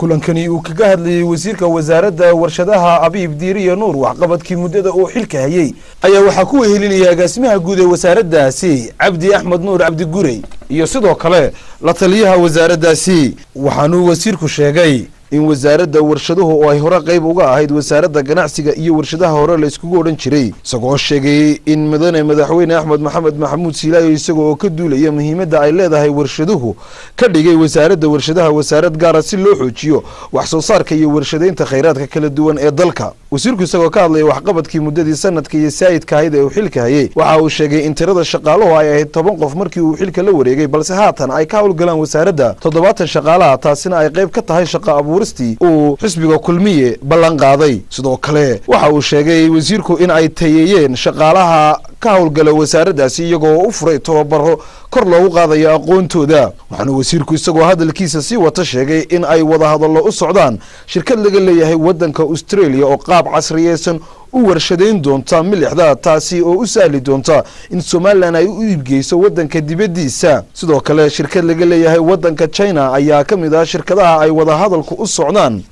kulankani uu kaga hadlayay wasiirka wasaaradda warshadaha Abiib Diiriye Nuur waxqabadkii muddada uu xilka hayay ayaa waxa ku wehelinaya agaasimaha guud ee wasaaraddaasi Cabdi Axmed Nuur Cabdi Gurey iyo sidoo kale la taliyaha wasaaraddaasi waxaanu wasiirku sheegay in wasaaradda warshaduhu oo ay hore qayb uga ahayd wasaaradda ganacsiga iyo warshadaha hore la iskugu oran jiray isagoo sheegay in madaxweyne Axmed Maxamed Maxamuud Siilaayo isagoo ka duulaya muhiimadda ay leedahay warshaduhu ka dhigay wasaaradda warshadaha wasaarad gaar ah si loo xoojiyo wax soo saarka iyo warshadeynta kheyraadka kala duwan ee dalka wasiirku isagoo ka hadlay waxqabadkii muddadii sanadka iyo saayidka ahayd ee uu xilka hayay waxa uu sheegay in tirada shaqaaluhu ay ahayd 10 qof markii uu xilka la wareegay balse haatan ay ka howlgalaan wasaaradda 70 shaqaalaha taasina ay qayb ka tahay shaqo uu xisbiga kulmiye ballan qaaday sidoo kale waxa uu sheegay wasiirku in ay tayeeyeen shaqaalaha ka howlgala wasaaraddaasi iyagoo u furay tababaro kor loogu qaadayo aqoontooda waxaana wasiirku isagoo hadalkiisa si wata sheegay in ay wada hadallo u socdaan shirkad laga leeyahay waddanka Australia oo qaab casriyeysan u warshadeyn doonta milixda taasi oo u sahli doonta in Soomaaliland ay u iibgeyso waddanka dibadiisa sidoo kale shirkad laga leeyahay waddanka China ayaa kamid ah shirkadaha ay wada hadalku u socdaan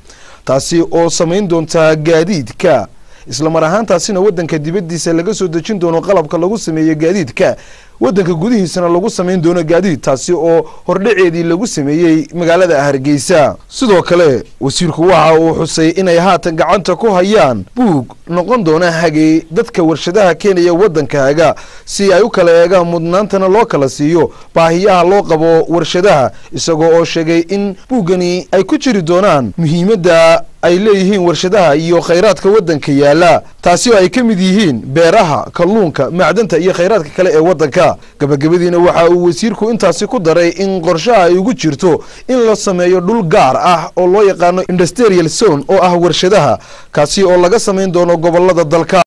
taasi oo sameyn doonta gaadiidka isla mar ahaantaasina waddanka dibadiisa laga soo dejin doono qalabka lagu sameeyo gaadiidka waddanka gudihiisana lagu sameyn doono gaadiid taasi oo hordhaceedii lagu sameeyay magaalada Hargeysa sidoo kale wasiirku waxa uu xusay inay haatan gacanta ku hayaan buug noqon doona hagay dadka warshadaha Kenya waddankaaga si ay u kala eegaan mudnaantana loo kala siiyo baahiyaha loo qabo warshadaha isagoo oo sheegay in buugani ay ku jiri doonaan muhiimadda ay leeyihiin warshadaha iyo kheyraadka waddanka yaala taasi oo ay ka mid yihiin beeraha kalluunka macdanta iyo kheyraadka kale ee waddanka gabagabadiina waxa uu wasiirku intaasi ku daray in qorshaha ay ugu jirto in la sameeyo dhul gaar ah oo loo yaqaano industrial zone oo ah warshadaha kaasi oo laga sameyn doono gobolada dalka